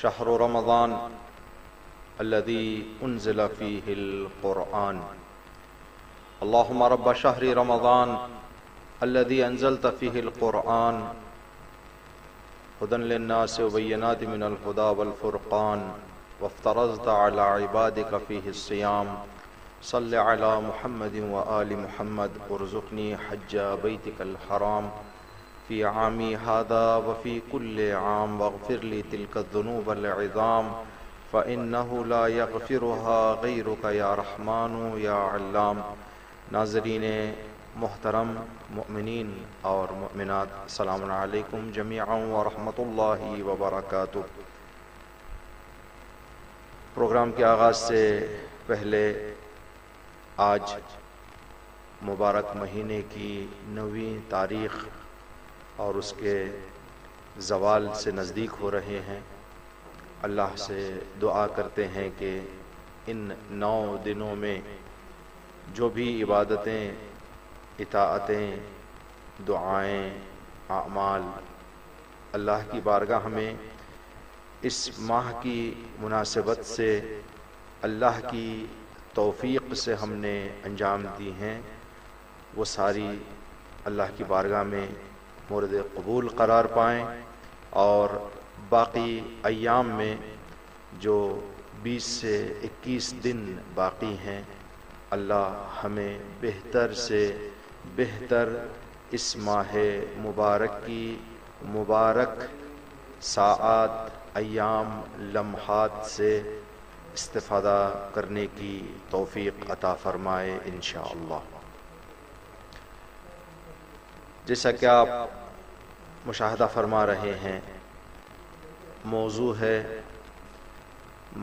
شهر رمضان الذي أنزل فيه القرآن. اللهم رب شهر رمضان الذي أنزلت فيه القرآن هدى للناس وبينات من الهدى والفرقان وافترضت على عبادك فيه الصيام. صل على محمد وآل محمد وارزقني حج بيتك الحرام في عامي هذا وفي كل عام واغفر لي تلك الذنوب العظام فإنه لا يغفرها غيرك يا رحمن يا علام. ناظرین محترم، مؤمنین اور مؤمنات، السلام علیکم جمیعا ورحمۃ اللہ وبرکاتہ۔ پروگرام کے آغاز سے پہلے آج مبارک مہینے کی 9ویں تاریخ اور اس کے زوال سے نزدیک ہو رہے ہیں۔ اللہ سے دعا کرتے ہیں کہ ان 9 دنوں میں جو بھی عبادتیں، اطاعتیں، دعائیں، اعمال اللہ کی بارگاہ میں اس ماہ کی مناسبت سے اللہ کی توفیق سے ہم نے انجام دی ہیں، وہ ساری اللہ کی بارگاہ میں مورد قبول قرار پائیں، اور باقی ایام میں جو 20 سے 21 دن باقی ہیں، اللہ ہمیں بہتر سے بہتر اس ماہ مبارک کی مبارک ساعات، ایام، لمحات سے استفادہ کرنے کی توفیق عطا فرمائے انشاءاللہ۔ جیسا کہ آپ مشاہدہ فرما رہے ہیں، موضوع ہے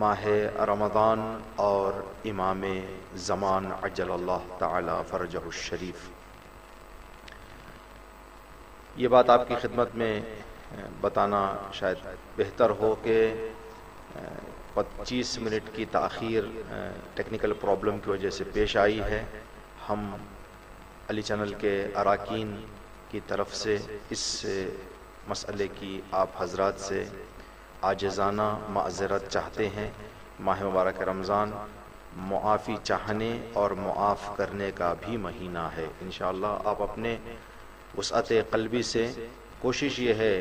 ماہ رمضان اور امام زمان عجل اللہ تعالی فرجہ الشریف۔ یہ بات آپ کی خدمت میں بتانا شاید بہتر ہو کہ 25 منٹ کی تاخیر ٹیکنیکل پرابلم کی وجہ سے پیش آئی ہے۔ ہم علی چینل کے اراکین کی طرف سے اس مسئلے کی آپ حضرات سے عاجزانہ معذرت چاہتے ہیں۔ ماہ مبارک رمضان معافی چاہنے اور معاف کرنے کا بھی مہینہ ہے۔ انشاءاللہ آپ اپنے وسعت قلبی سے، کوشش یہ ہے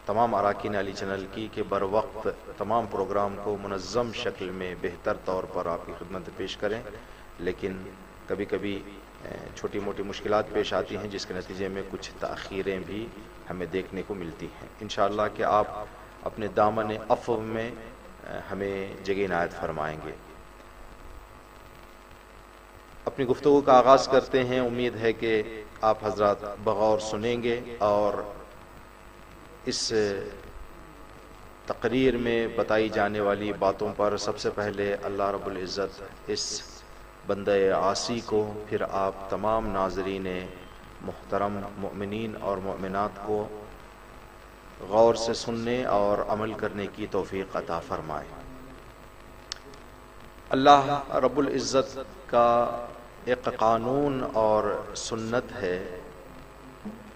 تمام اراکین علی چینل کی کہ بر وقت تمام پروگرام کو منظم شکل میں بہتر طور پر آپ کی خدمت پیش کریں، لیکن کبھی کبھی چھوٹی موٹی مشکلات پیش آتی ہیں جس کے نتیجے میں کچھ تاخیریں بھی ہمیں دیکھنے کو ملتی ہیں۔ انشاءاللہ کہ آپ اپنے دامن عفو میں ہمیں جگہ عنایت فرمائیں گے۔ اپنی گفتگو کا آغاز کرتے ہیں، امید ہے کہ آپ حضرات بغور سنیں گے اور اس تقریر میں بتائی جانے والی باتوں پر سب سے پہلے اللہ رب العزت اس بندہ عاصی کو، پھر آپ تمام ناظرین محترم مؤمنین اور مؤمنات کو غور سے سننے اور عمل کرنے کی توفیق عطا فرمائے۔ اللہ رب العزت کا ایک قانون اور سنت ہے،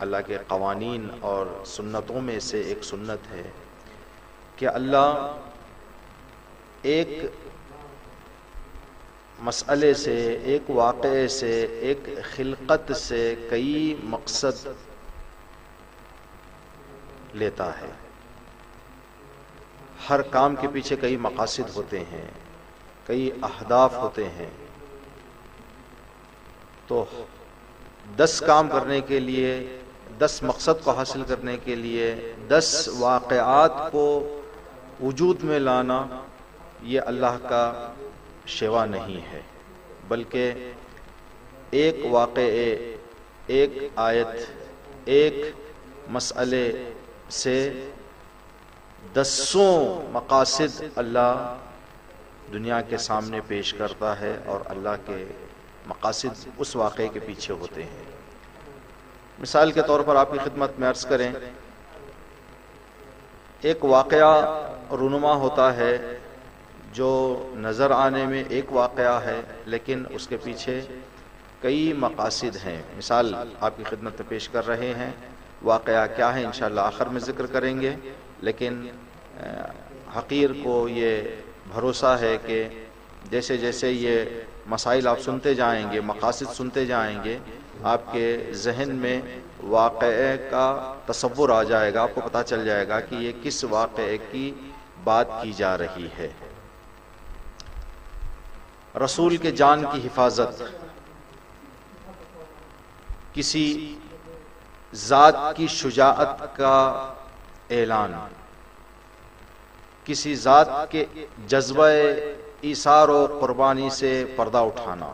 اللہ کے قوانین اور سنتوں میں سے ایک سنت ہے کہ اللہ ایک مسئلے سے، ایک واقعے سے، ایک خلقت سے کئی مقصد لیتا ہے۔ ہر کام کے پیچھے کئی مقاصد ہوتے ہیں، کئی اہداف ہوتے ہیں۔ تو 10 کام کرنے کے لیے، 10 مقصد کو حاصل کرنے کے لیے 10 واقعات کو وجود میں لانا، یہ اللہ کا شیوا نہیں ہے، بلکہ ایک واقعے، ایک آیت، ایک مسئلے سے 10 مقاصد اللہ دنیا کے سامنے پیش کرتا ہے، اور اللہ کے مقاصد اس واقعے کے پیچھے ہوتے ہیں۔ مثال کے طور پر آپ کی خدمت میں عرض کریں، ایک واقعہ رونما ہوتا ہے جو نظر آنے میں ایک واقعہ ہے، لیکن اس کے پیچھے کئی مقاصد ہیں۔ مثال آپ کی خدمت میں پیش کر رہے ہیں، واقعہ کیا ہے انشاءاللہ آخر میں ذکر کریں گے، لیکن حقیر کو یہ بھروسہ ہے کہ جیسے جیسے یہ مسائل آپ سنتے جائیں گے، مقاصد سنتے جائیں گے، آپ کے ذہن میں واقعے کا تصور آ جائے گا، آپ کو پتہ چل جائے گا کہ یہ کس واقعے کی بات کی جا رہی ہے۔ رسول کے جان کی حفاظت، کسی ذات کی شجاعت کا اعلان، کسی ذات کے جذبہ ایثار و قربانی سے پردہ اٹھانا،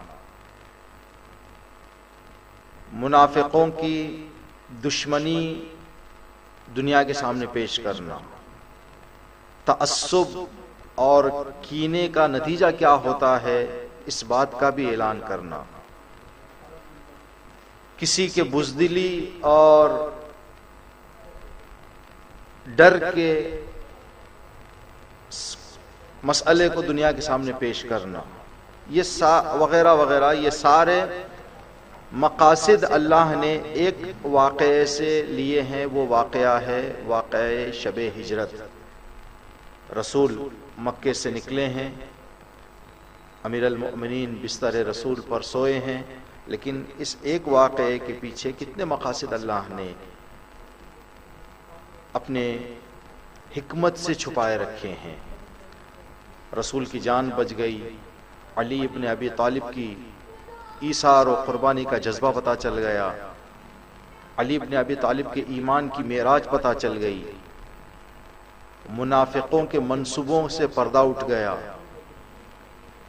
منافقوں کی دشمنی دنیا کے سامنے پیش کرنا، تعصب اور کینے کا نتیجہ کیا ہوتا ہے اس بات کا بھی اعلان کرنا، کسی کے بزدلی اور ڈر کے مسئلے کو دنیا کے سامنے پیش کرنا، یہ وغیرہ وغیرہ، یہ سارے مقاصد اللہ نے ایک واقعے سے لیے ہیں۔ وہ واقعہ ہے واقعہ شب ہجرت۔ رسول مکے سے نکلے ہیں، امیر المؤمنین بستر رسول پر سوئے ہیں، لیکن اس ایک واقعے کے پیچھے کتنے مقاصد اللہ نے اپنے حکمت سے چھپائے رکھے ہیں۔ رسول کی جان بچ گئی، علی ابن ابی طالب کی ایثار و قربانی کا جذبہ پتہ چل گیا، علی ابن ابی طالب کے ایمان کی معراج پتہ چل گئی، منافقوں کے منصوبوں سے پردہ اٹھ گیا،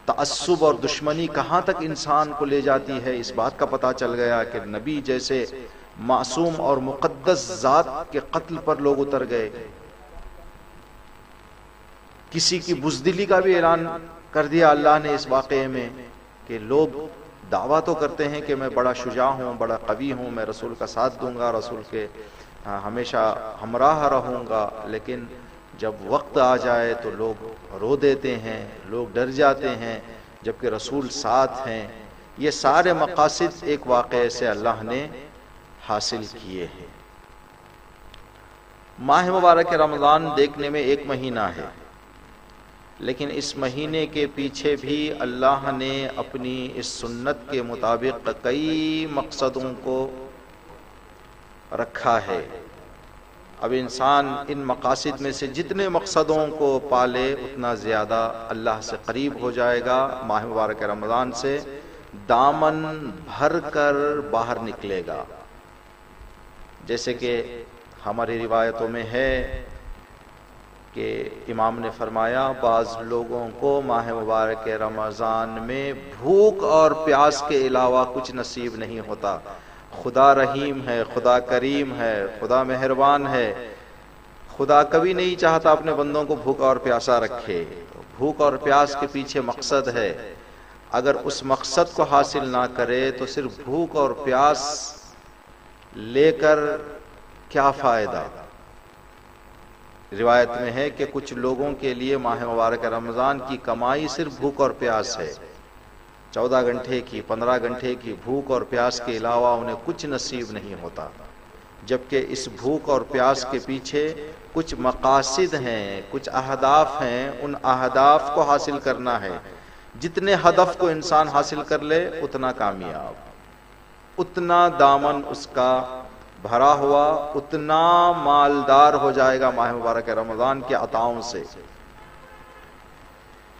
تعصب اور دشمنی کہاں تک انسان کو لے جاتی ہے اس بات کا پتہ چل گیا کہ نبی جیسے معصوم اور مقدس ذات کے قتل پر لوگ اتر گئے۔ کسی کی بزدلی کا بھی اعلان کر دیا اللہ نے اس واقعے میں کہ لوگ دعویٰ تو کرتے ہیں کہ میں بڑا شجاع ہوں، بڑا قوی ہوں، میں رسول کا ساتھ دوں گا، رسول کے ہمیشہ ہمراہ رہوں گا، لیکن جب وقت آ جائے تو لوگ رو دیتے ہیں، لوگ ڈر جاتے ہیں، جبکہ رسول ساتھ ہیں۔ یہ سارے مقاصد ایک واقعے سے اللہ نے حاصل کیے ہیں۔ ماہ مبارک رمضان دیکھنے میں ایک مہینہ ہے، لیکن اس مہینے کے پیچھے بھی اللہ نے اپنی اس سنت کے مطابق کئی مقصدوں کو رکھا ہے۔ اب انسان ان مقاصد میں سے جتنے مقصدوں کو پالے اتنا زیادہ اللہ سے قریب ہو جائے گا، ماہ مبارک رمضان سے دامن بھر کر باہر نکلے گا۔ جیسے کہ ہماری روایتوں میں ہے کہ امام نے فرمایا بعض لوگوں کو ماہ مبارک رمضان میں بھوک اور پیاس کے علاوہ کچھ نصیب نہیں ہوتا۔ خدا رحیم ہے، خدا کریم ہے، خدا مہربان ہے، خدا کبھی نہیں چاہتا اپنے بندوں کو بھوکا اور پیاسا رکھے۔ بھوک اور پیاس کے پیچھے مقصد ہے، اگر اس مقصد کو حاصل نہ کرے تو صرف بھوک اور پیاس لے کر کیا فائدہ۔ روایت میں ہے کہ کچھ لوگوں کے لیے ماہ مبارک رمضان کی کمائی صرف بھوک اور پیاس ہے، 14 گھنٹے کی 15 گھنٹے کی بھوک اور پیاس کے علاوہ انہیں کچھ نصیب نہیں ہوتا، جبکہ اس بھوک اور پیاس کے پیچھے کچھ مقاصد ہیں، کچھ اہداف ہیں، ان اہداف کو حاصل کرنا ہے۔ جتنے ہدف کو انسان حاصل کر لے اتنا کامیاب، اتنا دامن اس کا بھرا ہوا، اتنا مالدار ہو جائے گا ماہ مبارک رمضان کے عطاؤں سے۔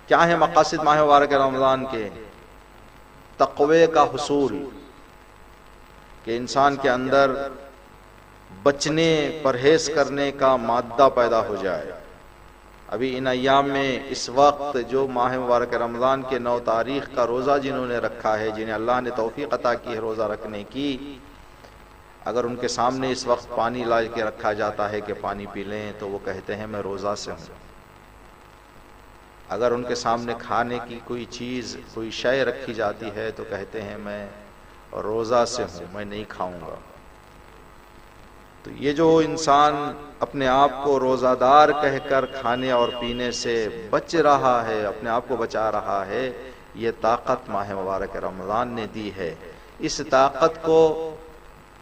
کیا ہے مقاصد ماہ مبارک رمضان کے؟ تقوی کا حصول، کہ انسان کے اندر بچنے پرہیز کرنے کا مادہ پیدا ہو جائے۔ ابھی ان ایام میں اس وقت جو ماہ مبارک رمضان کے 9 تاریخ کا روزہ جنہوں نے رکھا ہے، جنہیں اللہ نے توفیق عطا کی ہے روزہ رکھنے کی، اگر ان کے سامنے اس وقت پانی لا کے رکھا جاتا ہے کہ پانی پی لیں تو وہ کہتے ہیں میں روزہ سے ہوں۔ اگر ان کے سامنے کھانے کی کوئی چیز، کوئی شے رکھی جاتی ہے تو کہتے ہیں میں روزہ سے ہوں، میں نہیں کھاؤں گا۔ تو یہ جو انسان اپنے آپ کو روزہ دار کہہ کر کھانے اور پینے سے بچ رہا ہے، اپنے آپ کو بچا رہا ہے، یہ طاقت ماہ مبارک رمضان نے دی ہے۔ اس طاقت کو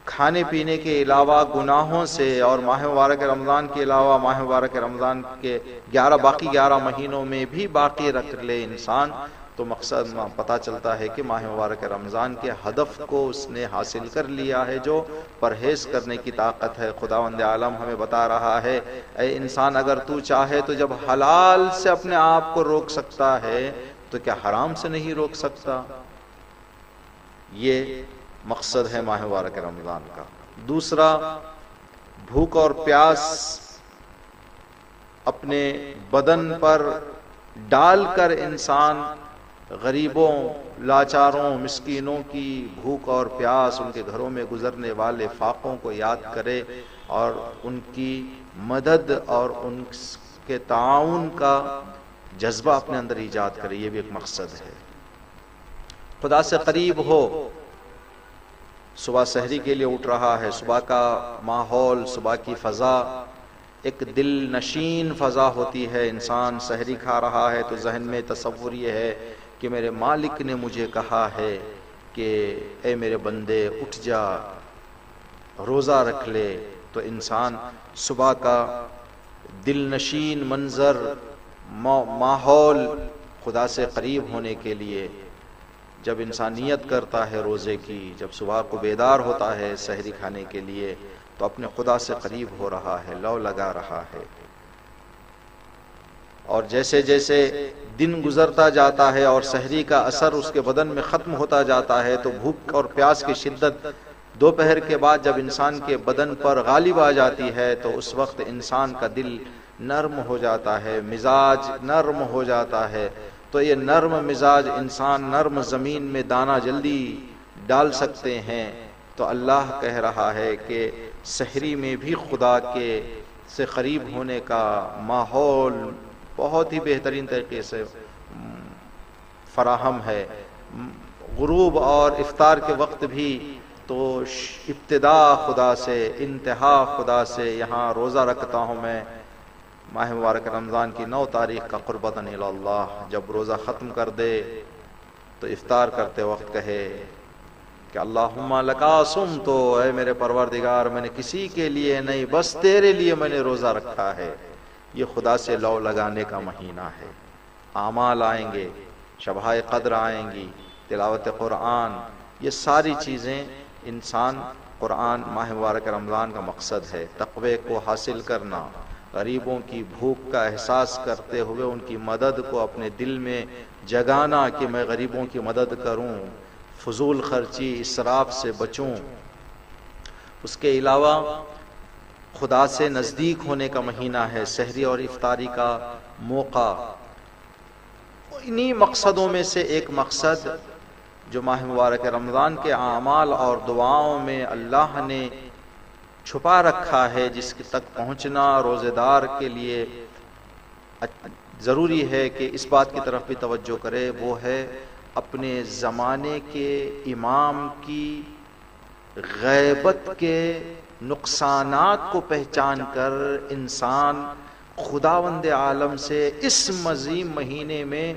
کھانے پینے کے علاوہ گناہوں سے، اور ماہ مبارک رمضان کے علاوہ ماہ مبارک رمضان کے باقی 11 مہینوں میں بھی باقی رکھ لے انسان، تو مقصد پتہ چلتا ہے کہ ماہ مبارک رمضان کے ہدف کو اس نے حاصل کر لیا ہے، جو پرہیز کرنے کی طاقت ہے۔ خداوند عالم ہمیں بتا رہا ہے، اے انسان اگر تو چاہے تو جب حلال سے اپنے آپ کو روک سکتا ہے تو کیا حرام سے نہیں روک سکتا؟ یہ مقصد ہے ماہ مبارک رمضان کا۔ دوسرا، بھوک اور پیاس اپنے بدن پر ڈال کر انسان غریبوں، لاچاروں، مسکینوں کی بھوک اور پیاس، ان کے گھروں میں گزرنے والے فاقوں کو یاد کرے اور ان کی مدد اور ان کے تعاون کا جذبہ اپنے اندر ایجاد کرے، یہ بھی ایک مقصد ہے۔ خدا سے قریب ہو، صبح سحری کے لیے اٹھ رہا ہے، صبح کا ماحول، صبح کی فضا ایک دل نشین فضا ہوتی ہے، انسان سحری کھا رہا ہے تو ذہن میں تصور یہ ہے کہ میرے مالک نے مجھے کہا ہے کہ اے میرے بندے اٹھ جا، روزہ رکھ لے، تو انسان صبح کا دل نشین منظر، ماحول خدا سے قریب ہونے کے لیے جب انسان نیت کرتا ہے روزے کی، جب صبح کو بیدار ہوتا ہے سحری کھانے کے لیے، تو اپنے خدا سے قریب ہو رہا ہے، لو لگا رہا ہے۔ اور جیسے جیسے دن گزرتا جاتا ہے اور سحری کا اثر اس کے بدن میں ختم ہوتا جاتا ہے، تو بھوک اور پیاس کی شدت دوپہر کے بعد جب انسان کے بدن پر غالب آ جاتی ہے تو اس وقت انسان کا دل نرم ہو جاتا ہے، مزاج نرم ہو جاتا ہے۔ تو یہ نرم مزاج انسان نرم زمین میں دانہ جلدی ڈال سکتے ہیں۔ تو اللہ کہہ رہا ہے کہ سحری میں بھی خدا کے سے قریب ہونے کا ماحول بہت ہی بہترین طریقے سے فراہم ہے۔ غروب اور افطار کے وقت بھی تو ابتدا خدا سے، انتہا خدا سے۔ یہاں روزہ رکھتا ہوں میں ماہ مبارک رمضان کی 9 تاریخ کا قربتاً الی اللہ، جب روزہ ختم کر دے تو افطار کرتے وقت کہے کہ اللہم لکا صمت، اے میرے پروردگار میں نے کسی کے لیے نہیں بس تیرے لیے میں نے روزہ رکھا ہے۔ یہ خدا سے لو لگانے کا مہینہ ہے۔ اعمال آئیں گے، شبہ قدر آئیں گی، تلاوت قرآن، یہ ساری چیزیں انسان قرآن ماہ مبارک رمضان کا مقصد ہے۔ تقوی کو حاصل کرنا، غریبوں کی بھوک کا احساس کرتے ہوئے ان کی مدد کو اپنے دل میں جگانا کہ میں غریبوں کی مدد کروں، فضول خرچی، اسراف سے بچوں۔ اس کے علاوہ خدا سے نزدیک ہونے کا مہینہ ہے، سحری اور افطاری کا موقع۔ انہی مقصدوں میں سے ایک مقصد جو ماہ مبارک رمضان کے اعمال اور دعاؤں میں اللہ نے چھپا رکھا ہے، جس تک پہنچنا روزے دار کے لیے ضروری ہے کہ اس بات کی طرف بھی توجہ کرے، وہ ہے اپنے زمانے کے امام کی غیبت کے نقصانات کو پہچان کر انسان خداوند عالم سے اس عظیم مہینے میں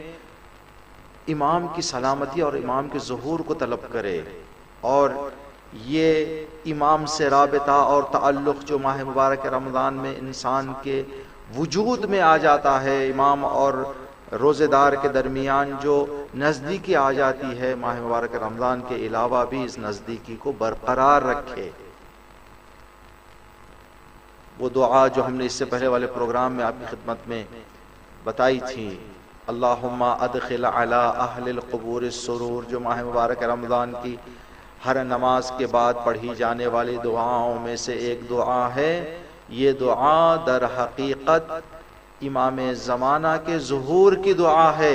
امام کی سلامتی اور امام کے ظہور کو طلب کرے۔ اور یہ امام سے رابطہ اور تعلق جو ماہ مبارک رمضان میں انسان کے وجود میں آ جاتا ہے، امام اور روزے دار کے درمیان جو نزدیکی آ جاتی ہے، ماہ مبارک رمضان کے علاوہ بھی اس نزدیکی کو برقرار رکھے۔ وہ دعا جو ہم نے اس سے پہلے والے پروگرام میں آپ کی خدمت میں بتائی تھی، اللہم ادخل علی اہل القبور السرور، جو ماہ مبارک رمضان کی ہر نماز کے بعد پڑھی جانے والی دعاؤں میں سے ایک دعا ہے۔ یہ دعا در حقیقت امام زمانہ کے ظہور کی دعا ہے۔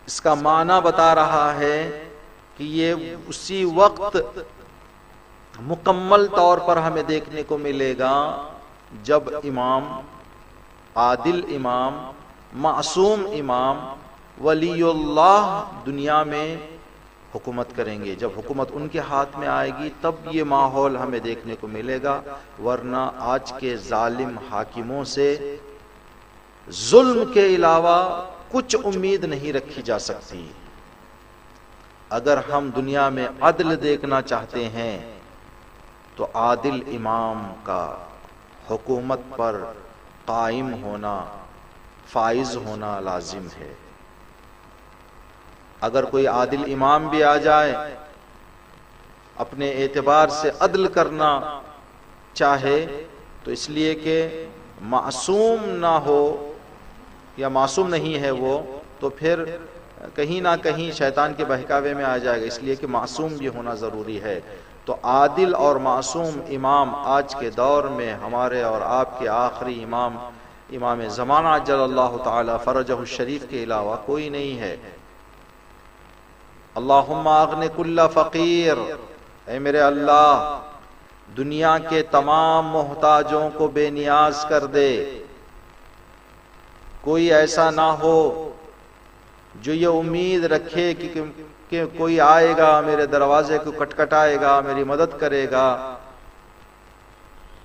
اس کا معنی بتا رہا ہے کہ یہ اسی وقت مکمل طور پر ہمیں دیکھنے کو ملے گا جب امام، عادل امام، معصوم امام، ولی اللہ دنیا میں حکومت کریں گے۔ جب حکومت ان کے ہاتھ میں آئے گی تب یہ ماحول ہمیں دیکھنے کو ملے گا، ورنہ آج کے ظالم حاکموں سے ظلم کے علاوہ کچھ امید نہیں رکھی جا سکتی۔ اگر ہم دنیا میں عدل دیکھنا چاہتے ہیں تو عادل امام کا حکومت پر قائم ہونا، فائز ہونا لازم ہے۔ اگر کوئی عادل امام بھی آ جائے، اپنے اعتبار سے عدل کرنا چاہے، تو اس لیے کہ معصوم نہ ہو یا معصوم نہیں ہے وہ، تو پھر کہیں نہ کہیں شیطان کے بہکاوے میں آ جائے گا، اس لیے کہ معصوم بھی ہونا ضروری ہے۔ تو عادل اور معصوم امام آج کے دور میں ہمارے اور آپ کے آخری امام زمانہ عجل اللہ تعالی فرجہ الشریف کے علاوہ کوئی نہیں ہے۔ اللہم اغن کل فقیر، اے میرے اللہ دنیا کے تمام محتاجوں کو بے نیاز کر دے۔ کوئی ایسا نہ ہو جو یہ امید رکھے کہ کوئی آئے گا میرے دروازے کو کٹکھٹائے گا، میری مدد کرے گا،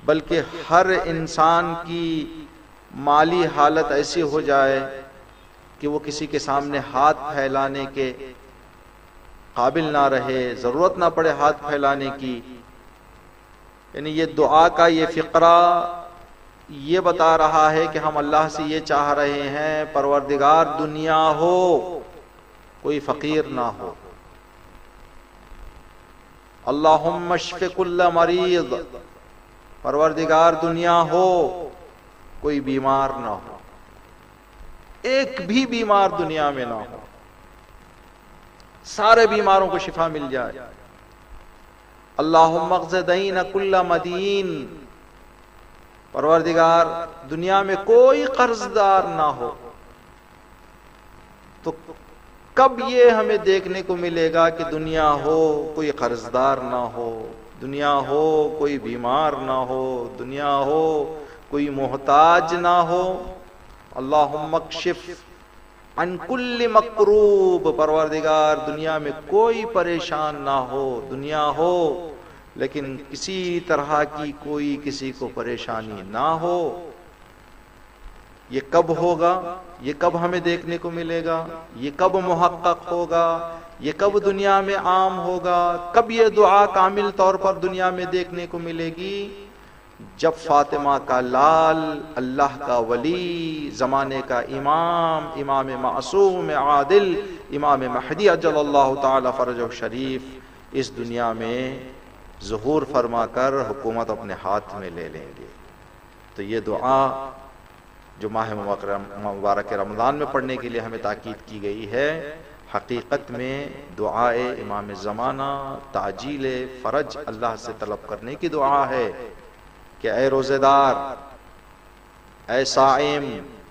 بلکہ ہر انسان کی مالی حالت ایسی ہو جائے کہ وہ کسی کے سامنے ہاتھ پھیلانے کے قابل نہ رہے، ضرورت نہ پڑے ہاتھ پھیلانے کی۔ یعنی یہ دعا کا یہ فقرہ یہ بتا رہا ہے کہ ہم اللہ سے یہ چاہ رہے ہیں پروردگار دنیا ہو، کوئی فقیر نہ ہو۔ اللہم اشف کل مریض، پروردگار دنیا ہو، کوئی بیمار نہ ہو، ایک بھی بیمار دنیا میں نہ ہو، سارے بیماروں کو شفا مل جائے۔ اللہم اقض دین کل مدین، پروردگار دنیا میں کوئی قرض دار نہ ہو۔ تو کب یہ ہمیں دیکھنے کو ملے گا کہ دنیا ہو کوئی قرض دار نہ ہو، دنیا ہو کوئی بیمار نہ ہو، دنیا ہو کوئی محتاج نہ ہو۔ اللہم اکشف عن کل مکروب، پروردگار دنیا میں کوئی پریشان نہ ہو، دنیا ہو لیکن کسی طرح کی کوئی کسی کو پریشانی نہ ہو۔ یہ کب ہوگا؟ یہ کب ہمیں دیکھنے کو ملے گا؟ یہ کب محقق ہوگا؟ یہ کب دنیا میں عام ہوگا؟ کب یہ دعا کامل طور پر دنیا میں دیکھنے کو ملے گی؟ جب فاطمہ کا لال، اللہ کا ولی، زمانے کا امام معصوم عادل، امام مہدی عجل اللہ تعالی فرجہ شریف اس دنیا میں ظہور فرما کر حکومت اپنے ہاتھ میں لے لیں گے۔ تو یہ دعا جو ماہ مبارک رمضان میں پڑھنے کے لیے ہمیں تاکید کی گئی ہے، حقیقت میں دعائے امام زمانہ تعجیل فرج اللہ سے طلب کرنے کی دعا ہے کہ اے روزے دار، اے صائم،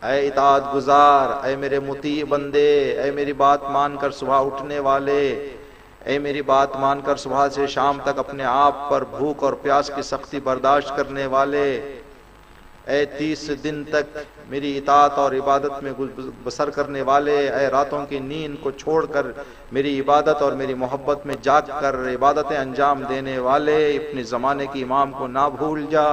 اے اطاعت گزار، اے میرے مطیع بندے، اے میری بات مان کر صبح اٹھنے والے، اے میری بات مان کر صبح سے شام تک اپنے آپ پر بھوک اور پیاس کی سختی برداشت کرنے والے، اے 30 دن تک میری اطاعت اور عبادت میں بسر کرنے والے، اے راتوں کی نیند کو چھوڑ کر میری عبادت اور میری محبت میں جاگ کر عبادتیں انجام دینے والے، اپنے زمانے کی امام کو نہ بھول جا۔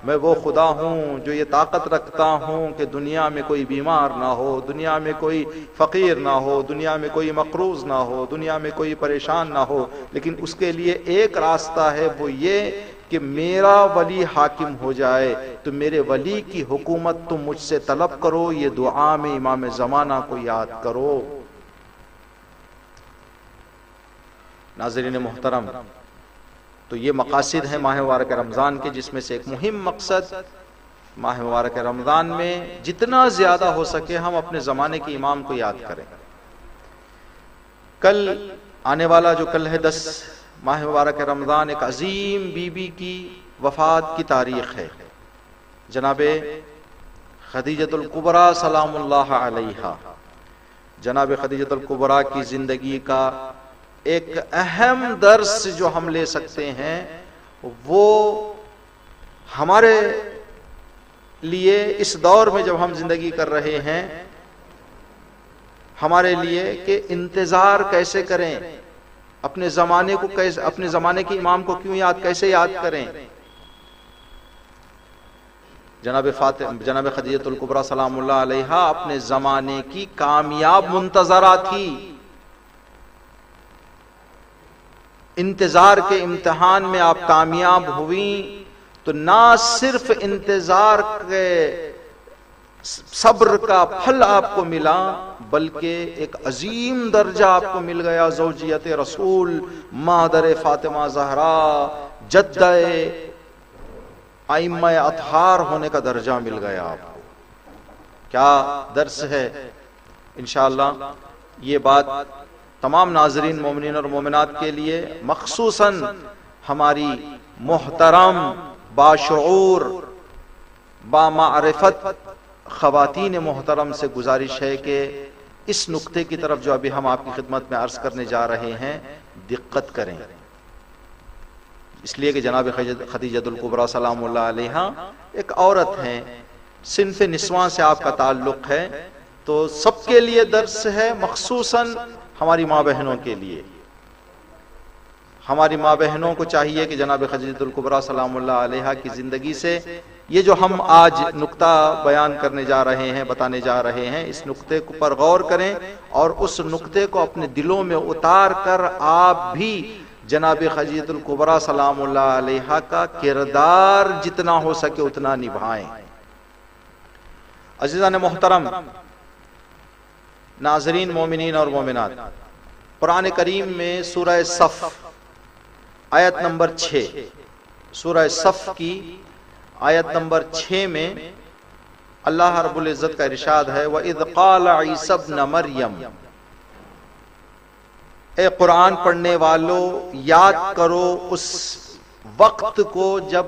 میں وہ خدا ہوں جو یہ طاقت رکھتا ہوں کہ دنیا میں کوئی بیمار نہ ہو، دنیا میں کوئی فقیر نہ ہو، دنیا میں کوئی مقروض نہ ہو، دنیا میں کوئی پریشان نہ ہو، لیکن اس کے لیے ایک راستہ ہے، وہ یہ کہ میرا ولی حاکم ہو جائے۔ تو میرے ولی کی حکومت تم مجھ سے طلب کرو، یہ دعا میں امام زمانہ کو یاد کرو۔ ناظرین محترم، تو یہ مقاصد ہیں ماہ مبارک رمضان کے، جس میں سے ایک مہم مقصد ماہ مبارک رمضان میں جتنا زیادہ ہو سکے ہم اپنے زمانے کے امام کو یاد کریں۔ کل آنے والا جو کل ہے 10 ماہ مبارک رمضان، ایک عظیم بی بی کی وفات کی تاریخ ہے، جناب خدیجۃ الکبریٰ سلام اللہ علیہا۔ جناب خدیجۃ الکبریٰ کی زندگی کا ایک اہم درس جو ہم لے سکتے ہیں وہ ہمارے لیے اس دور میں جب ہم زندگی کر رہے ہیں، ہمارے لیے کہ انتظار کیسے کریں، اپنے زمانے کو کیسے، اپنے زمانے کے امام کو کیسے یاد کریں۔ جناب خدیجۃ الکبریٰ سلام اللہ علیہا اپنے زمانے کی کامیاب منتظرہ تھی۔ انتظار کے امتحان میں آپ کامیاب ہوئیں تو نہ صرف انتظار کے صبر کا پھل آپ کو ملا بلکہ ایک عظیم درجہ آپ کو مل گیا، زوجیت رسول، مادر فاطمہ زہرا، جدہ ائمہ اطہار ہونے کا درجہ مل گیا آپ کو۔ کیا درس ہے! انشاءاللہ یہ بات تمام ناظرین مومنین اور مومنات کے لیے، مخصوصاً ہماری محترم، باشعور، بامعرفت خواتین محترم سے گزارش ہے کہ اس نقطے کی طرف جو ابھی ہم آپ کی خدمت میں عرض کرنے جا رہے ہیں دقت کریں، اس لیے کہ جناب خدیجۃ الکبریٰ سلام اللہ علیہا ایک عورت ہیں، صنف نسواں سے آپ کا تعلق ہے، تو سب کے لیے درس ہے، مخصوصاً ہماری ماں بہنوں کے لیے۔ ہماری ماں بہنوں کو چاہیے کہ جناب خدیجۃ الکبریٰ سلام اللہ علیہا کی زندگی سے یہ جو ہم آج نقطہ بیان کرنے جا رہے ہیں، بتانے جا رہے ہیں، اس نقطے پر غور کریں اور اس نقطے کو اپنے دلوں میں اتار کر آپ بھی جناب خدیجۃ الکبریٰ سلام اللہ علیہا کا کردار جتنا ہو سکے اتنا نبھائیں۔ عزیزان محترم، ناظرین مومنین اور مومنات، قرآن کریم میں سورہ صف آیت نمبر 6، سورہ صف کی آیت نمبر 6 میں اللہ رب العزت کا ارشاد ہے، وَإِذْ قَالَ عِيسَى ابْنُ مَرْيَمَ، اے قرآن پڑھنے والو یاد کرو اس وقت کو جب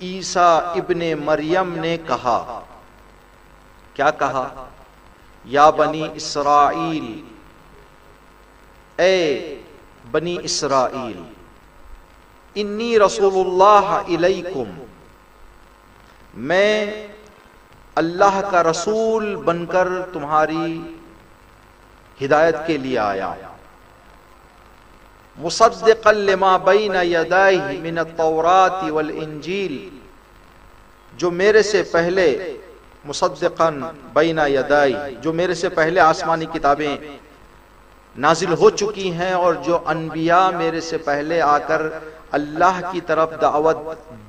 عیسیٰ ابن مریم نے کہا، کیا کہا؟ یا بنی اسرائیل، اے بنی اسرائیل، انی رسول اللہ الیکم، میں اللہ کا رسول بن کر تمہاری ہدایت کے لیے آیا، مصدقا لما بین یدیہ من التوراۃ والانجیل، جو میرے سے پہلے، مصدقا بین یدیہ، جو میرے سے پہلے آسمانی کتابیں نازل ہو چکی ہیں اور جو انبیاء میرے سے پہلے آ کر اللہ کی طرف دعوت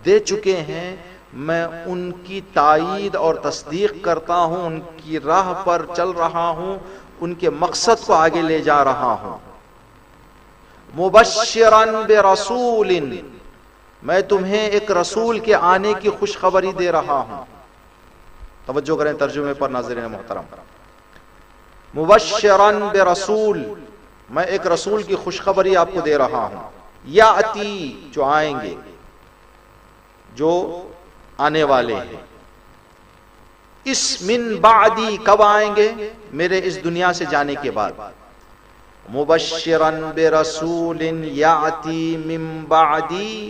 دے چکے ہیں، میں ان کی تائید اور تصدیق کرتا ہوں، ان کی راہ پر چل رہا ہوں، ان کے مقصد کو آگے لے جا رہا ہوں۔ مبشراً برسول، میں تمہیں ایک رسول کے آنے کی خوشخبری دے رہا ہوں۔ توجہ کریں ترجمے پر ناظرین محترم، مبشراً برسول، میں ایک رسول کی خوشخبری آپ کو دے رہا ہوں، یاتی، جو آئیں گے، جو آنے والے ہیں، اس من بعدی، کب آئیں گے؟ میرے اس دنیا سے جانے کے بعد، مبشراً برسول یاتی من بعدی،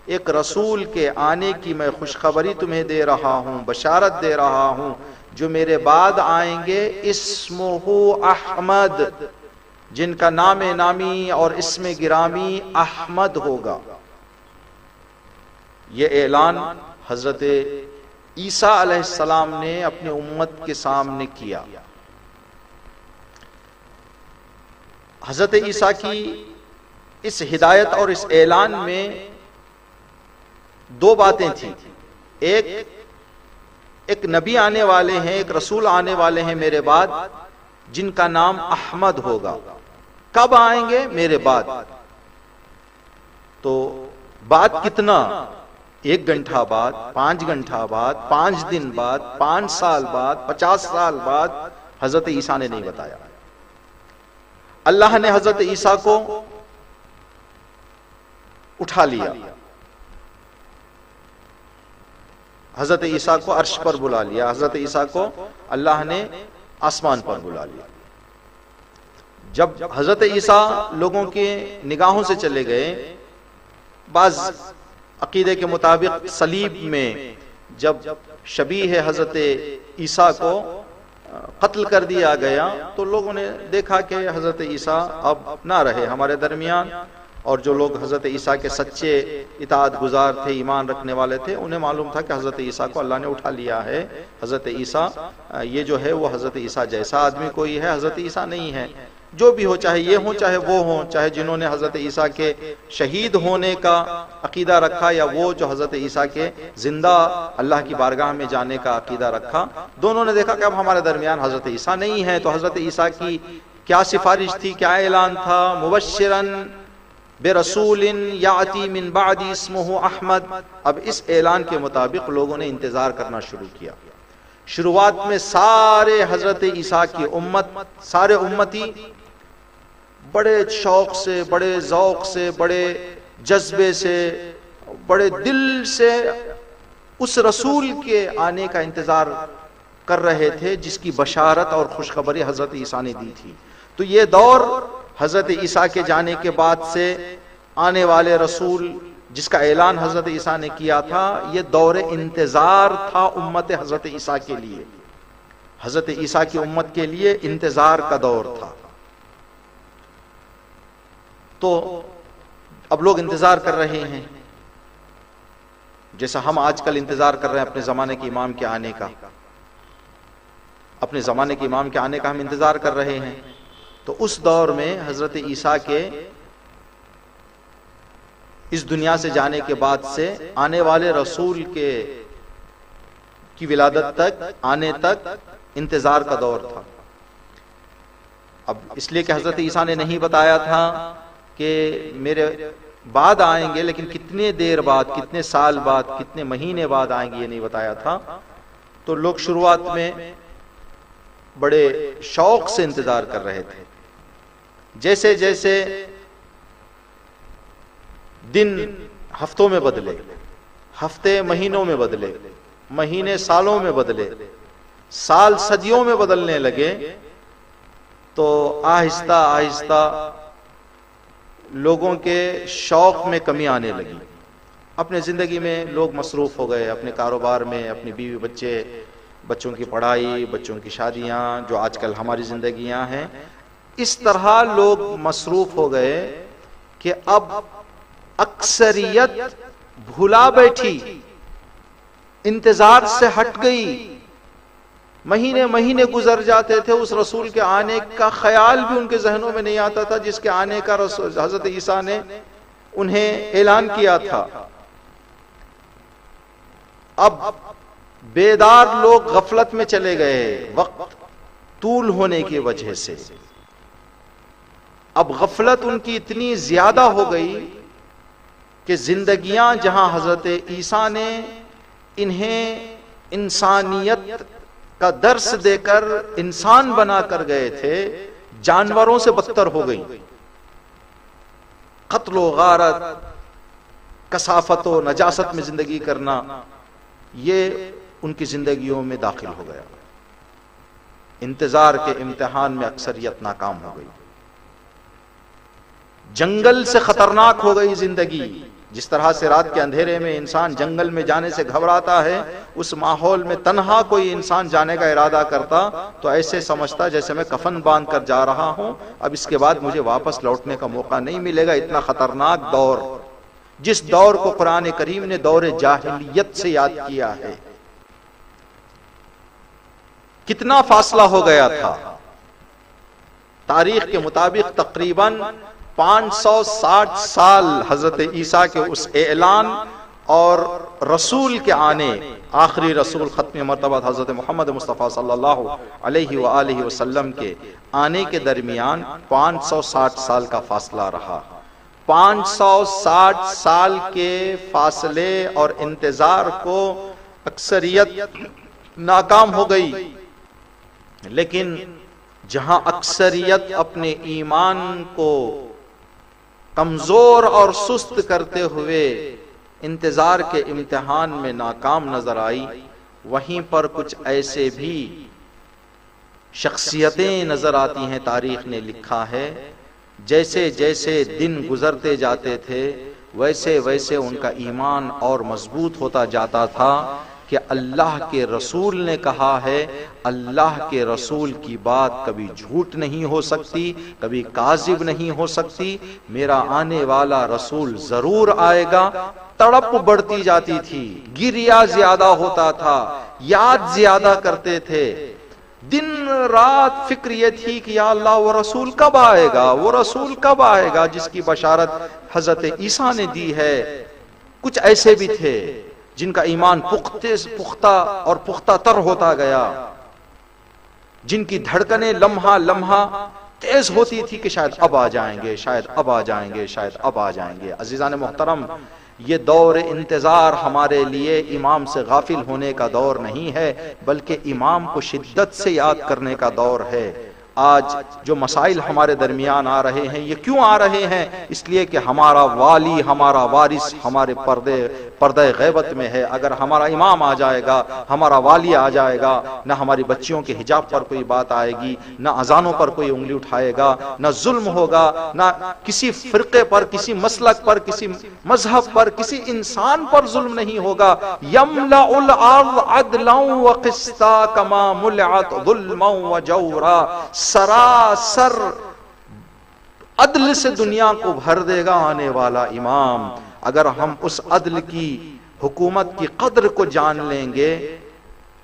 ایک رسول کے آنے کی میں خوشخبری تمہیں دے رہا ہوں، بشارت دے رہا ہوں، جو میرے بعد آئیں گے، اسمہ احمد، جن کا نام نامی اور اسم گرامی احمد ہوگا۔ یہ اعلان حضرت عیسیٰ علیہ السلام نے اپنی امت کے سامنے کیا۔ حضرت عیسیٰ کی اس ہدایت اور اس اعلان میں دو باتیں تھیں، ایک نبی آنے والے ہیں، ایک رسول آنے والے ہیں میرے بعد، جن کا نام احمد ہوگا۔ کب آئیں گے؟ میرے بعد۔ تو بعد کتنا؟ 1 گھنٹہ بعد، 5 گھنٹہ بعد، 5 دن بعد، 5 سال بعد، 50 سال بعد، حضرت عیسیٰ نے نہیں بتایا۔ اللہ نے حضرت عیسیٰ کو اٹھا لیا، حضرت عیسیٰ کو عرش پر بلا لیا، حضرت عیسیٰ کو اللہ نے آسمان پر بلا لیا۔ جب حضرت عیسیٰ لوگوں کے نگاہوں سے چلے گئے، بعض عقیدے کے مطابق صلیب میں جب شبیہ حضرت عیسیٰ کو قتل کر دیا گیا تو لوگوں نے دیکھا کہ حضرت عیسیٰ اب نہ رہے ہمارے درمیان، اور جو لوگ حضرت عیسیٰ کے سچے اطاعت گزار تھے، ایمان رکھنے والے تھے، انہیں معلوم تھا کہ حضرت عیسیٰ کو اللہ نے اٹھا لیا ہے۔ حضرت عیسیٰ یہ جو ہے وہ حضرت عیسیٰ جیسا آدمی کوئی ہے، حضرت عیسیٰ نہیں ہے۔ جو بھی ہو، چاہے یہ ہوں چاہے وہ ہوں، چاہے جنہوں نے حضرت عیسیٰ کے شہید ہونے کا عقیدہ رکھا یا وہ جو حضرت عیسیٰ کے زندہ اللہ کی بارگاہ میں جانے کا عقیدہ رکھا، دونوں نے دیکھا کہ اب ہمارے درمیان حضرت عیسیٰ نہیں ہے، تو حضرت عیسیٰ کی کیا سفارش تھی، کیا اعلان تھا، مبشرن برسول یاتی من بعد اسمہ احمد. اب اس اعلان کے مطابق لوگوں نے انتظار کرنا شروع کیا. شروعات میں سارے حضرت عیسیٰ کی امت، سارے امتی بڑے شوق سے، بڑے ذوق سے، بڑے جذبے سے، بڑے دل سے اس رسول کے آنے کا انتظار کر رہے تھے جس کی بشارت اور خوشخبری حضرت عیسیٰ نے دی تھی. تو یہ دور حضرت عیسیٰ کے جانے کے بعد سے آنے والے رسول جس کا اعلان حضرت عیسیٰ نے کیا تھا، یہ دور انتظار تھا امت حضرت عیسیٰ کے لیے. حضرت عیسیٰ کی امت کے لیے انتظار کا دور تھا. تو اب لوگ انتظار کر رہے ہیں، جیسا ہم آج کل انتظار کر رہے ہیں اپنے زمانے کے امام کے آنے کا. اپنے زمانے کے امام کے آنے کا ہم انتظار کر رہے ہیں. تو اس دور میں حضرت عیسیٰ کے اس دنیا سے جانے کے بعد سے آنے والے رسول کی ولادت تک، آنے تک انتظار کا دور تھا. اب اس لیے کہ حضرت عیسیٰ نے نہیں بتایا تھا کہ میرے بعد آئیں گے، لیکن کتنے دیر بعد، کتنے سال بعد، کتنے مہینے بعد آئیں گے یہ نہیں بتایا تھا. تو لوگ شروعات میں بڑے شوق سے انتظار کر رہے تھے. جیسے جیسے دن ہفتوں میں بدلے، ہفتے مہینوں میں بدلے، مہینے سالوں میں بدلے، سال صدیوں میں بدلنے لگے، تو آہستہ آہستہ لوگوں کے شوق میں کمی آنے لگی. اپنے زندگی میں لوگ مصروف ہو گئے، اپنے کاروبار میں، اپنی بیوی بچے، بچوں کی پڑھائی، بچوں کی شادیاں، جو آج کل ہماری زندگیاں ہیں. اس طرح لوگ مصروف ہو گئے کہ اب اکثریت بھولا بیٹھی، انتظار سے ہٹ گئی. مہینے مہینے گزر جاتے تھے، اس رسول کے آنے کا خیال بھی ان کے ذہنوں میں نہیں آتا تھا جس کے آنے کا حضرت عیسیٰ نے انہیں اعلان کیا تھا. اب بیدار لوگ غفلت میں چلے گئے وقت طول ہونے کی وجہ سے. اب غفلت ان کی اتنی زیادہ ہو گئی کہ زندگیاں جہاں حضرت عیسیٰ نے انہیں انسانیت کا درس دے کر انسان بنا کر گئے تھے، جانوروں سے بدتر ہو گئی. قتل و غارت، کثافت و نجاست میں زندگی کرنا، یہ ان کی زندگیوں میں داخل ہو گیا. انتظار کے امتحان میں اکثریت ناکام ہو گئی. جنگل سے خطرناک ہو گئی زندگی. جس طرح سے رات کے اندھیرے میں انسان جنگل میں جانے سے گھبراتا ہے، اس ماحول میں تنہا کوئی انسان جانے کا ارادہ کرتا تو ایسے سمجھتا جیسے میں کفن باندھ کر جا رہا ہوں، اب اس کے بعد مجھے واپس لوٹنے کا موقع نہیں ملے گا. اتنا خطرناک دور، جس دور کو قرآن کریم نے دور جاہلیت سے یاد کیا ہے. کتنا فاصلہ ہو گیا تھا. تاریخ کے مطابق تقریباً 560 سال حضرت عیسیٰ کے اس اعلان اور رسول کے آنے، آخری رسول ختم مرتبہ حضرت محمد مصطفیٰ صلی اللہ علیہ وآلہ وسلم کے آنے کے درمیان 560 سال کا فاصلہ رہا. 560 سال کے فاصلے اور انتظار کو اکثریت ناکام ہو گئی. لیکن جہاں اکثریت اپنے ایمان کو کمزور اور سست کرتے ہوئے انتظار کے امتحان میں ناکام نظر آئی، وہیں پر کچھ ایسے بھی شخصیتیں نظر آتی ہیں. تاریخ نے لکھا ہے جیسے جیسے دن گزرتے جاتے تھے ویسے ویسے ان کا ایمان اور مضبوط ہوتا جاتا تھا کہ اللہ کے رسول نے کہا ہے، اللہ کے رسول کی بات کبھی جھوٹ نہیں ہو سکتی، کبھی کاذب نہیں ہو سکتی، میرا آنے والا رسول ضرور آئے گا. تڑپ بڑھتی جاتی تھی، گریہ زیادہ ہوتا تھا، یاد زیادہ کرتے تھے. دن رات فکر یہ تھی کہ یا اللہ وہ رسول کب آئے گا، وہ رسول کب آئے گا جس کی بشارت حضرت عیسیٰ نے دی ہے۔ کچھ ایسے بھی تھے جن کا ایمان پختہ اور پختہ تر ہوتا گیا، جن کی دھڑکنیں لمحہ لمحہ تیز ہوتی تھی کہ شاید اب آ جائیں گے، شاید اب آ جائیں گے، شاید اب آ جائیں گے۔ عزیزان محترم، یہ دور انتظار ہمارے لیے امام سے غافل ہونے کا دور نہیں ہے، بلکہ امام کو شدت سے یاد کرنے کا دور ہے۔ آج جو مسائل ہمارے درمیان آ رہے ہیں، یہ کیوں آ رہے ہیں؟ اس لیے کہ ہمارا والی، ہمارا وارث ہمارے پردہ غیبت میں ہے۔ اگر ہمارا امام آ جائے گا، ہمارا والی آ جائے گا، نہ ہماری بچیوں کے حجاب پر کوئی بات آئے گی، نہ اذانوں پر کوئی انگلی اٹھائے گا، نہ ظلم ہوگا، نہ کسی فرقے پر، کسی مسلک پر، کسی مذہب پر، کسی انسان پر ظلم نہیں ہوگا۔ یملأ الارض عدلا وقسطا کما ملعت ظلما وجورا، سراسر عدل سے دنیا کو بھر دے گا آنے والا امام۔ اگر ہم اس عدل کی، حکومت کی قدر کو جان لیں گے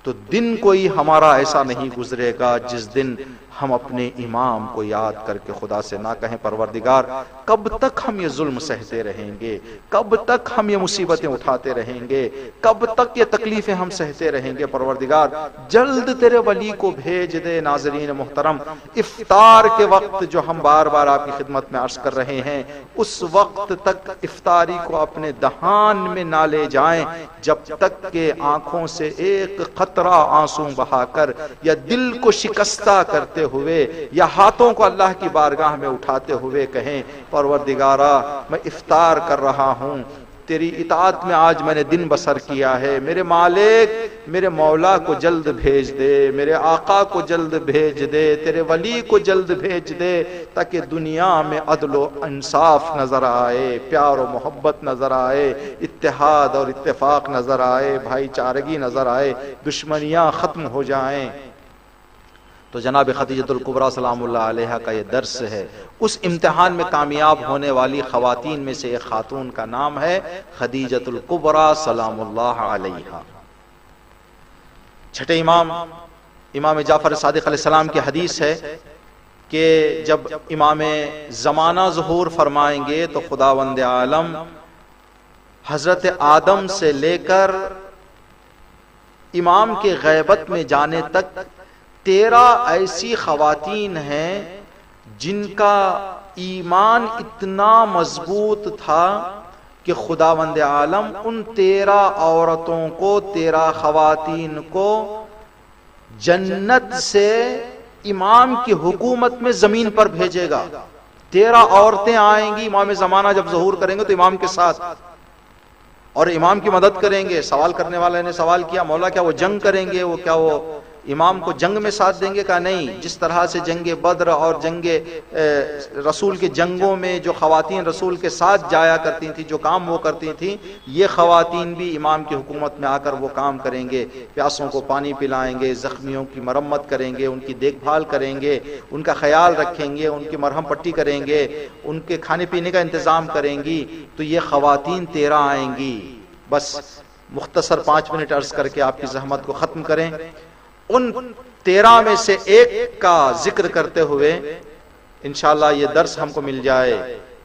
تو دن کوئی ہمارا ایسا نہیں گزرے گا جس دن ہم اپنے امام کو یاد کر کے خدا سے نہ کہیں پروردگار کب تک ہم یہ ظلم سہتے رہیں گے، کب تک ہم یہ مصیبتیں اٹھاتے رہیں گے، کب تک یہ تکلیفیں ہم سہتے رہیں گے۔ پروردگار جلد تیرے ولی کو بھیج دے۔ ناظرین محترم، افطار کے وقت جو ہم بار بار آپ کی خدمت میں عرض کر رہے ہیں، اس وقت تک افطاری کو اپنے دہان میں نہ لے جائیں جب تک کہ آنکھوں سے ایک قطرہ آنسو بہا کر یا دل کو شکستہ کرتے ہوئے یا ہاتھوں کو اللہ کی بارگاہ میں اٹھاتے ہوئے کہیں پروردگارا میں افطار کر رہا ہوں، تیری اطاعت میں آج میں نے دن بسر کیا ہے، میرے مالک میرے مولا کو جلد بھیج دے، میرے آقا کو جلد بھیج دے، تیرے ولی کو جلد بھیج دے، تاکہ دنیا میں عدل و انصاف نظر آئے، پیار و محبت نظر آئے، اتحاد اور اتفاق نظر آئے، بھائی چارگی نظر آئے، دشمنیاں ختم ہو جائیں۔ تو جناب خدیجۃ الکبریٰ سلام اللہ علیہا کا یہ درس ہے۔ اس امتحان میں کامیاب ہونے والی خواتین میں سے ایک خاتون کا نام ہے خدیجۃ الکبریٰ سلام اللہ علیہا۔ چھٹے امام جعفر صادق علیہ السلام کی حدیث ہے کہ جب امام زمانہ ظہور فرمائیں گے تو خداوند عالم حضرت آدم سے لے کر امام کے غیبت میں جانے تک 13 ایسی خواتین ہیں جن کا ایمان اتنا مضبوط تھا کہ خداوند عالم ان 13 عورتوں کو، 13 خواتین کو جنت سے امام کی حکومت میں زمین پر بھیجے گا۔ 13 عورتیں آئیں گی امام زمانہ جب ظہور کریں گے تو امام کے ساتھ، اور امام کی مدد کریں گے۔ سوال کرنے والے نے سوال کیا، مولا کیا وہ جنگ کریں گے؟ وہ کیا وہ امام کو جنگ میں ساتھ دیں گے؟ کہا نہیں، جس طرح سے جنگ بدر اور جنگ رسول کے جنگوں میں جو خواتین رسول کے ساتھ جایا کرتی تھیں، جو کام وہ کرتی تھیں، یہ خواتین بھی امام کی حکومت میں آ کر وہ کام کریں گے۔ پیاسوں کو پانی پلائیں گے، زخمیوں کی مرمت کریں گے، ان کی دیکھ بھال کریں گے، ان کا خیال رکھیں گے، ان کی مرہم پٹی کریں گے، ان کے کھانے پینے کا انتظام کریں گی۔ تو یہ خواتین 13 آئیں گی۔ بس مختصر 5 منٹ عرض کر کے آپ کی زحمت کو ختم کریں۔ ان 13 میں سے ایک کا ذکر کرتے ہوئے انشاءاللہ یہ درس ہم کو مل جائے۔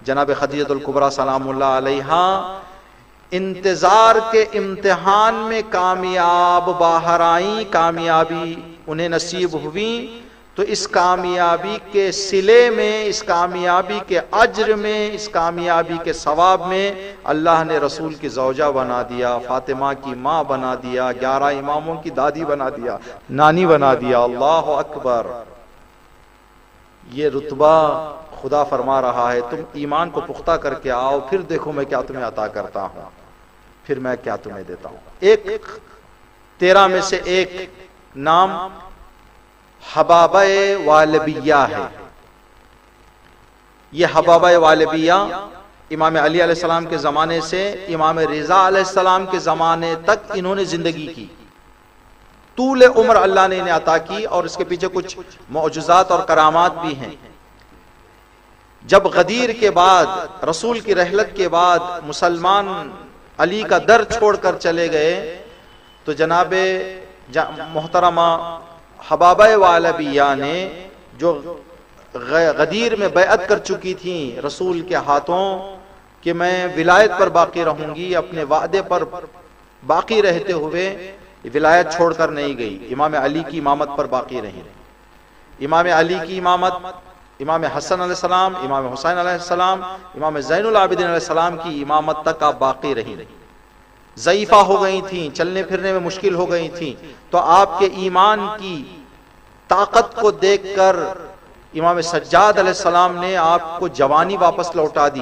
جناب خدیجۃ الکبریٰ سلام اللہ علیہا انتظار کے امتحان میں کامیاب باہر آئیں، کامیابی انہیں نصیب ہوئی، تو اس کامیابی کے صلے میں، اس کامیابی کے اجر میں، اس کامیابی کے ثواب میں اللہ نے رسول کی زوجہ بنا دیا، فاطمہ کی ماں بنا دیا، 11 اماموں کی دادی بنا دیا، نانی بنا دیا۔ اللہ اکبر! یہ رتبہ خدا فرما رہا ہے تم ایمان کو پختہ کر کے آؤ، پھر دیکھو میں کیا تمہیں عطا کرتا ہوں، پھر میں کیا تمہیں دیتا ہوں۔ ایک 13 میں سے ایک نام حبابہ والبیہ ہے۔ یہ حبابہ والبیہ امام علی علیہ السلام کے زمانے سے امام رضا علیہ السلام کے زمانے تک انہوں نے زندگی کی، طول عمر اللہ نے انہیں عطا کی، اور اس کے پیچھے کچھ معجزات اور کرامات بھی ہیں۔ جب غدیر کے بعد، رسول کی رحلت کے بعد مسلمان علی کا در چھوڑ کر چلے گئے تو جناب محترمہ حبابہ والبیہ نے جو غدیر میں بیعت کر چکی تھیں رسول کے ہاتھوں کہ میں ولایت پر باقی رہوں گی، اپنے وعدے پر باقی رہتے ہوئے ولایت چھوڑ کر نہیں گئی، امام علی کی امامت پر باقی رہی۔ امام علی کی امامت، امام حسن علیہ السلام، امام حسین علیہ السلام، امام زین العابدین علیہ السلام کی امامت تک آپ باقی رہی۔ ضعیفہ ہو گئی تھیں، چلنے پھرنے میں مشکل ہو گئی تھیں، تو آپ کے ایمان کی طاقت کو دیکھ کر امام سجاد علیہ السلام نے آپ کو جوانی واپس لوٹا دی۔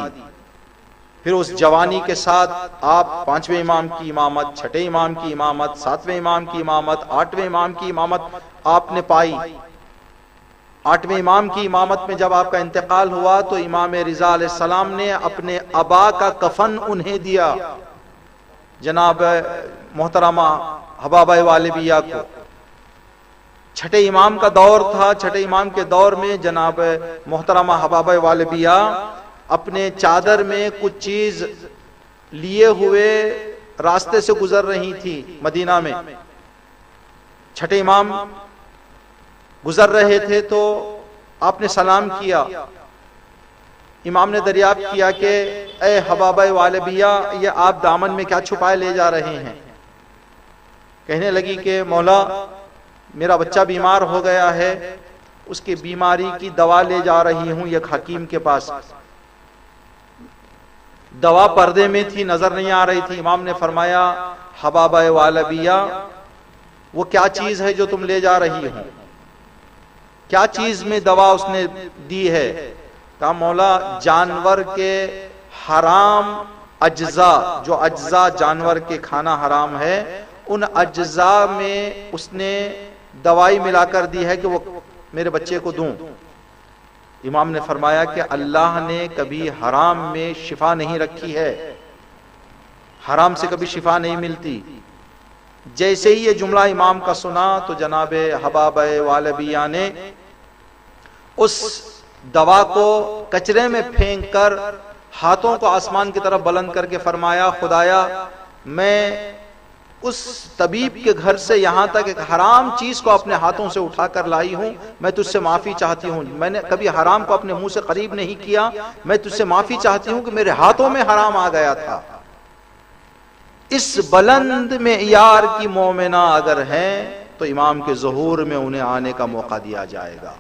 پھر اس جوانی کے ساتھ آپ 5ویں امام کی امامت، 6 امام کی امامت، 7ویں امام کی امامت، 8ویں امام کی امامت آپ نے پائی۔ 8ویں امام کی امامت میں جب آپ کا انتقال ہوا تو امام رضا علیہ السلام نے اپنے ابا کا کفن انہیں دیا، جناب محترمہ حبابہ والبیہ کو۔ 6 امام کا دور تھا، 6 امام کے دور میں جناب محترمہ حبابہ والبیہ اپنے چادر میں کچھ چیز لیے ہوئے راستے سے گزر رہی تھی مدینہ میں۔ 6 امام گزر رہے تھے تو آپ نے سلام کیا۔ امام نے دریافت کیا کہ اے حبابہ والبیہ، یہ آپ دامن میں کیا چھپائے لے جا رہے ہیں؟ کہنے لگی کہ مولا میرا بچہ بیمار ہو گیا ہے، اس کی بیماری کی دوا لے جا رہی ہوں ایک حکیم کے پاس۔ دوا پردے میں تھی، نظر نہیں آ رہی تھی۔ امام نے فرمایا حبابہ والبیہ، وہ کیا چیز ہے جو تم لے جا رہی ہو؟ کیا چیز میں دوا اس نے دی ہے؟ کہا مولا جانور کے حرام اجزاء، جو اجزاء جانور کے کھانا حرام ہے، ان اجزاء میں اس نے دوائی ملا کر دی ہے کہ وہ میرے بچے کو دوں۔ امام نے فرمایا کہ اللہ نے کبھی حرام میں شفا نہیں رکھی ہے، حرام سے کبھی شفا نہیں ملتی۔ جیسے ہی یہ جملہ امام کا سنا تو جناب حبابہ والبیہ نے اس دوا کو کچرے میں پھینک کر ہاتھوں کو آسمان کی طرف بلند کر کے فرمایا خدایا میں اس طبیب کے گھر سے یہاں تک ایک حرام چیز کو اپنے ہاتھوں سے اٹھا کر لائی ہوں، میں تجھ سے معافی چاہتی ہوں، میں نے کبھی حرام کو اپنے منہ سے قریب نہیں کیا، میں تجھ سے معافی چاہتی ہوں کہ میرے ہاتھوں میں حرام آ گیا تھا۔ اس بلند معیار کی مومنہ اگر ہیں تو امام کے ظہور میں انہیں آنے کا موقع دیا جائے گا،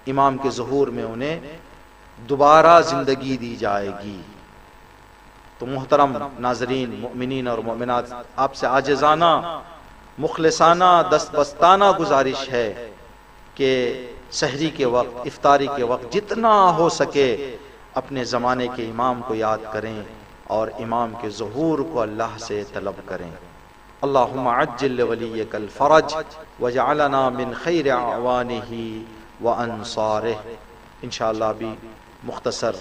امام کے ظہور میں انہیں دوبارہ زندگی دی جائے گی۔ تو محترم ناظرین، مؤمنین اور مؤمنات، آپ سے عاجزانہ مخلصانہ دستبستانہ گزارش ہے کہ سحری کے وقت، افطاری کے وقت جتنا ہو سکے اپنے زمانے کے امام کو یاد کریں اور امام کے ظہور کو اللہ سے طلب کریں۔ اللہم عجل ولیک الفرج وجعلنا من خیر اعوانہ وانصارہ۔ انشاءاللہ ابھی مختصر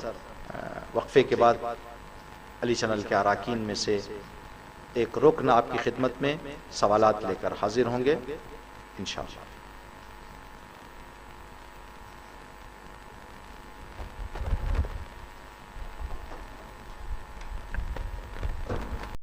وقفے کے بعد علی چینل کے اراکین میں سے ایک رکن آپ کی خدمت میں سوالات لے کر حاضر ہوں گے انشاءاللہ۔